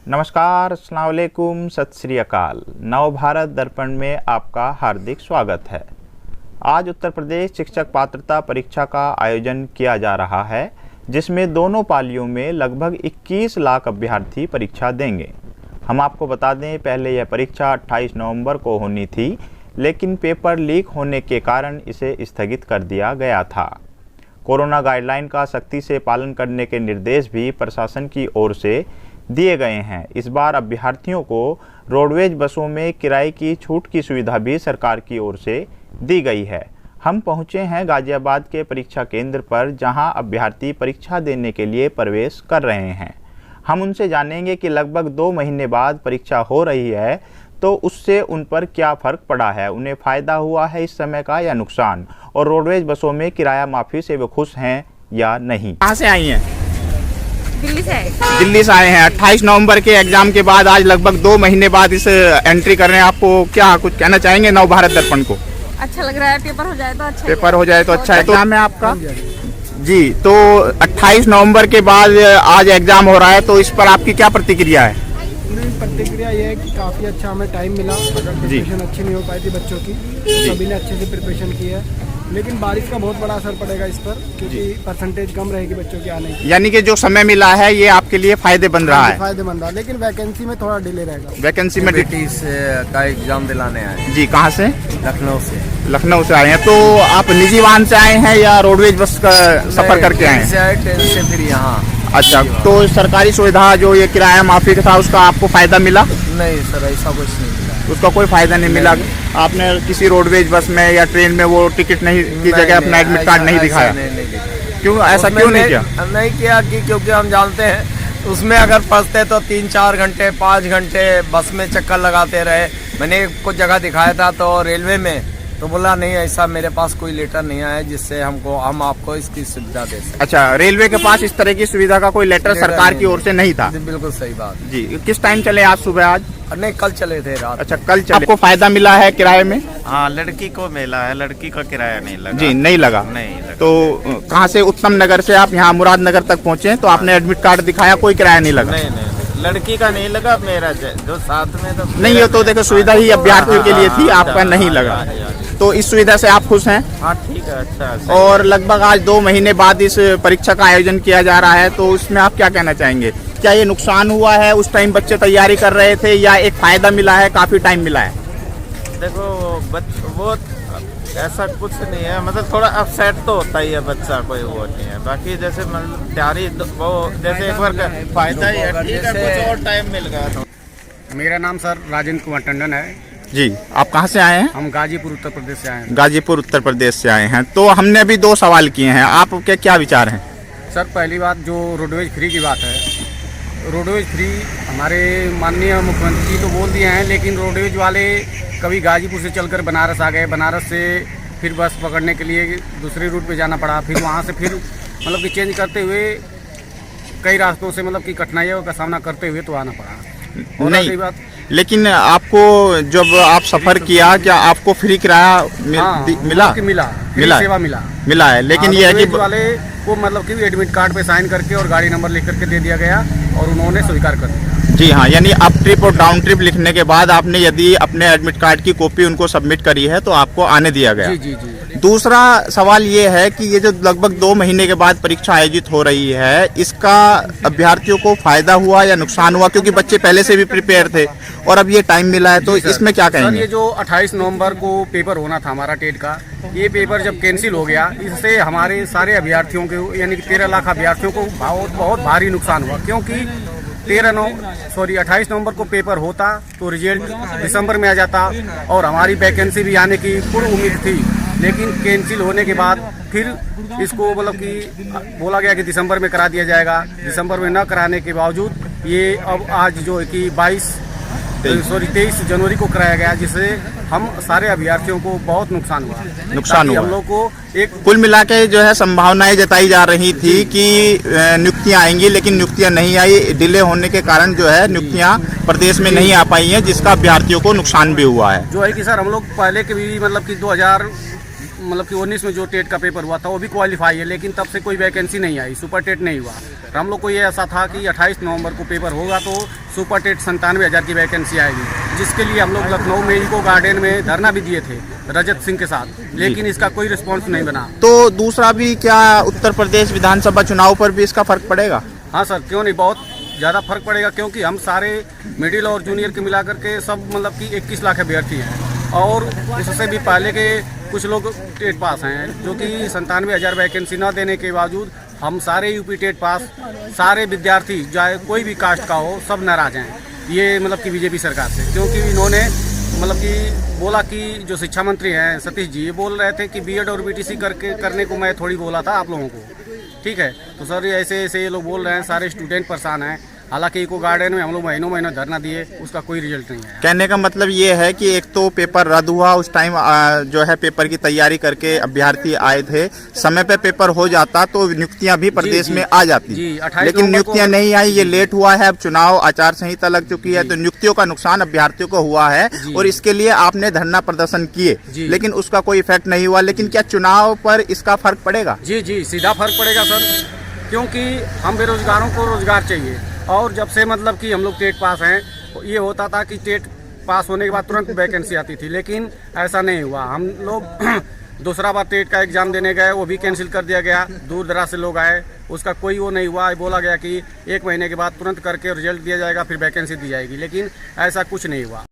नमस्कार, अस्सलाम वालेकुम, सत श्री अकाल। नव भारत दर्पण में आपका हार्दिक स्वागत है। आज उत्तर प्रदेश शिक्षक पात्रता परीक्षा का आयोजन किया जा रहा है, जिसमें दोनों पालियों में लगभग 21 लाख अभ्यर्थी परीक्षा देंगे। हम आपको बता दें, पहले यह परीक्षा 28 नवंबर को होनी थी, लेकिन पेपर लीक होने के कारण इसे स्थगित कर दिया गया था। कोरोना गाइडलाइन का सख्ती से पालन करने के निर्देश भी प्रशासन की ओर से दिए गए हैं। इस बार अभ्यर्थियों को रोडवेज बसों में किराए की छूट की सुविधा भी सरकार की ओर से दी गई है। हम पहुंचे हैं गाजियाबाद के परीक्षा केंद्र पर, जहां अभ्यर्थी परीक्षा देने के लिए प्रवेश कर रहे हैं। हम उनसे जानेंगे कि लगभग 2 महीने बाद परीक्षा हो रही है, तो उससे उन पर क्या फ़र्क पड़ा है, उन्हें फ़ायदा हुआ है इस समय का या नुकसान, और रोडवेज बसों में किराया माफ़ी से वो खुश हैं या नहीं। कहाँ से आई हैं? दिल्ली से आए हैं। 28 नवंबर के एग्जाम के बाद आज लगभग 2 महीने बाद इस एंट्री कर रहे हैं। आपको क्या कुछ कहना चाहेंगे नव भारत दर्पण को? अच्छा लग रहा है, पेपर हो जाए तो अच्छा है। पेपर हो जाए तो अच्छा है। तो नाम है आपका? जी, तो 28 नवंबर के बाद आज एग्जाम हो रहा है, तो इस पर आपकी क्या प्रतिक्रिया है? प्रतिक्रिया ये है कि काफ़ी अच्छा हमें टाइम मिला। अगर प्रिपरेशन अच्छी नहीं हो पाई थी बच्चों की, सभी ने अच्छे से प्रिपरेशन की है, लेकिन बारिश का बहुत बड़ा असर पड़ेगा इस पर, क्योंकि परसेंटेज कम रहेगी बच्चों की आने की। यानी कि जो समय मिला है ये आपके लिए फायदेमंद रहा है? फायदेमंद रहा, लेकिन वैकेंसी में थोड़ा डिले रहेगा। वैकेंसी में का एग्जाम दिलाने आए। जी, कहाँ से? लखनऊ से। लखनऊ से आए हैं। तो आप निजी वाहन से आए हैं या रोडवेज बस का सफर करके आए हैं? ट्रेन से फिर यहाँ। अच्छा, तो सरकारी सुविधा जो ये किराया माफी का था, उसका आपको फायदा मिला? नहीं सर, ऐसा कुछ नहीं मिला। उसका कोई फायदा नहीं मिला? आपने किसी रोडवेज बस में या ट्रेन में वो टिकट नहीं की जगह अपना एडमिट कार्ड नहीं दिखाया? क्यों ऐसा क्यों नहीं किया? नहीं किया क्योंकि हम जानते हैं उसमें अगर फंसते तो 3-4 घंटे 5 घंटे बस में चक्कर लगाते रहे। मैंने कुछ जगह दिखाया था तो रेलवे में, तो बोला नहीं, ऐसा मेरे पास कोई लेटर नहीं आया जिससे हम आपको इसकी सुविधा दे सकें। अच्छा, रेलवे के पास इस तरह की सुविधा का कोई लेटर सरकार की ओर से नहीं था? बिल्कुल सही बात जी। किस टाइम चले आप? सुबह आज? नहीं, कल चले थे रात। अच्छा, कल चले। आपको फायदा मिला है किराए में? हाँ, लड़की को मिला है, लड़की का किराया नहीं लगा। जी, नहीं लगा? नहीं लगा। तो कहाँ से? उत्तम नगर से आप यहाँ मुरादनगर तक पहुँचे, तो आपने एडमिट कार्ड दिखाया, कोई किराया नहीं लगा? नहीं, लड़की का नहीं लगा, मेरा जो साथ में तो नहीं, ये तो देखो सुविधा ही अभ्यर्थियों के लिए थी, आपका नहीं लगा। तो इस सुविधा से आप खुश हैं? हाँ, ठीक है, अच्छा। और लगभग आज 2 महीने बाद इस परीक्षा का आयोजन किया जा रहा है, तो इसमें आप क्या कहना चाहेंगे? क्या ये नुकसान हुआ है? उस टाइम बच्चे तैयारी कर रहे थे, या एक फायदा मिला है, काफी टाइम मिला है? देखो वो ऐसा कुछ नहीं है, मतलब थोड़ा अपसेट तो होता ही है बच्चा, कोई वो नहीं है। बाकी जैसे मतलब तैयारी वो जैसे एक बार फायदा ही है, ठीक है, कुछ और टाइम मिल गया तो। मेरा नाम सर राजेंद्र कुमार टंडन है। जी, आप कहाँ से आए हैं? हम गाजीपुर उत्तर प्रदेश से आए हैं। गाजीपुर उत्तर प्रदेश से आए हैं। तो हमने अभी 2 सवाल किए हैं, आपके क्या विचार हैं? सर, पहली बात जो रोडवेज फ्री की बात है, रोडवेज फ्री हमारे माननीय मुख्यमंत्री जी तो बोल दिए हैं, लेकिन रोडवेज वाले कभी गाजीपुर से चलकर बनारस आ गए, बनारस से फिर बस पकड़ने के लिए दूसरे रूट पे जाना पड़ा, फिर वहाँ से फिर मतलब कि चेंज करते हुए कई रास्तों से मतलब कि कठिनाइयों का सामना करते हुए तो आना पड़ा। नहीं, लेकिन आपको जब आप सफर किया, क्या आपको फ्री किराया मिला? मिला, सेवा मिला है, लेकिन ये है कि वाले को मतलब कि एडमिट कार्ड पे साइन करके और गाड़ी नंबर लिख करके दे दिया गया और उन्होंने स्वीकार कर दिया। जी हाँ, यानी अप ट्रिप और डाउन ट्रिप लिखने के बाद आपने यदि अपने एडमिट कार्ड की कॉपी उनको सबमिट करी है, तो आपको आने दिया गया। जी जी जी। दूसरा सवाल ये है कि ये जो लगभग 2 महीने के बाद परीक्षा आयोजित हो रही है, इसका अभ्यर्थियों को फायदा हुआ या नुकसान हुआ? क्योंकि बच्चे पहले से भी प्रिपेयर थे और अब ये टाइम मिला है, तो इसमें क्या कहेंगे? ये जो 28 नवंबर को पेपर होना था हमारा टेट का, ये पेपर जब कैंसिल हो गया, इससे हमारे सारे अभ्यर्थियों को यानी कि 13 लाख अभ्यर्थियों को बहुत भारी नुकसान हुआ। क्योंकि 28 नवंबर को पेपर होता तो रिजल्ट दिसंबर में आ जाता और हमारी वैकेंसी भी आने की पूर्ण उम्मीद थी, लेकिन कैंसिल होने के बाद फिर इसको मतलब कि बोला गया कि दिसंबर में करा दिया जाएगा। दिसंबर में न कराने के बावजूद ये अब आज जो है कि 23 जनवरी को कराया गया, जिससे हम सारे अभ्यर्थियों को बहुत नुकसान हुआ। हम लोग को एक कुल मिला के जो है संभावनाएं जताई जा रही थी कि नियुक्तियां आएंगी, लेकिन नियुक्तियां नहीं आई। डिले होने के कारण जो है नियुक्तियां प्रदेश में नहीं आ पाई हैं, जिसका अभ्यर्थियों को नुकसान भी हुआ है। जो है कि सर हम लोग पहले के भी मतलब कि मतलब कि 19 में जो टेट का पेपर हुआ था वो भी क्वालिफाई है, लेकिन तब से कोई वैकेंसी नहीं आई, सुपर टेट नहीं हुआ। और हम लोग को ये ऐसा था कि 28 नवंबर को पेपर होगा तो सुपर टेट 97,000 की वैकेंसी आएगी, जिसके लिए हम लोग लखनऊ में इको गार्डन में धरना भी दिए थे रजत सिंह के साथ, लेकिन इसका कोई रिस्पॉन्स नहीं बना। तो दूसरा भी क्या उत्तर प्रदेश विधानसभा चुनाव पर भी इसका फर्क पड़ेगा? हाँ सर, क्यों नहीं, बहुत ज़्यादा फर्क पड़ेगा, क्योंकि हम सारे मिडिल और जूनियर के मिला करके सब मतलब कि 21 लाख अभ्यर्थी हैं, और उससे भी पहले के कुछ लोग टेट पास हैं, जो कि 97,000 वैकेंसी न देने के बावजूद हम सारे यूपी टेट पास सारे विद्यार्थी, चाहे कोई भी कास्ट का हो, सब नाराज हैं ये मतलब कि बीजेपी सरकार से, क्योंकि इन्होंने मतलब कि बोला कि जो शिक्षा मंत्री हैं सतीश जी, ये बोल रहे थे कि बीएड और बीटीसी करने को मैं थोड़ी बोला था आप लोगों को, ठीक है। तो सर ऐसे ऐसे ये लोग बोल रहे हैं, सारे स्टूडेंट परेशान हैं। हालांकि इको गार्डन में हम लोग महीनों धरना दिए, उसका कोई रिजल्ट नहीं है। कहने का मतलब ये है कि एक तो पेपर रद्द हुआ, उस टाइम जो है पेपर की तैयारी करके अभ्यर्थी आए थे, समय पे पेपर हो जाता तो नियुक्तियां भी प्रदेश में आ जाती, लेकिन नियुक्तियां नहीं आई, ये लेट हुआ है। अब चुनाव आचार संहिता लग चुकी है, तो नियुक्तियों का नुकसान अभ्यर्थियों को हुआ है, और इसके लिए आपने धरना प्रदर्शन किए, लेकिन उसका कोई इफेक्ट नहीं हुआ। लेकिन क्या चुनाव पर इसका फर्क पड़ेगा? जी, सीधा फर्क पड़ेगा सर, क्योंकि हम बेरोजगारों को रोजगार चाहिए, और जब से मतलब कि हम लोग टेट पास हैं, ये होता था कि टेट पास होने के बाद तुरंत वैकेंसी आती थी, लेकिन ऐसा नहीं हुआ। हम लोग दूसरा बार टेट का एग्ज़ाम देने गए, वो भी कैंसिल कर दिया गया, दूर दराज से लोग आए, उसका कोई वो नहीं हुआ। बोला गया कि 1 महीने के बाद तुरंत करके रिजल्ट दिया जाएगा, फिर वैकेंसी दी जाएगी, लेकिन ऐसा कुछ नहीं हुआ।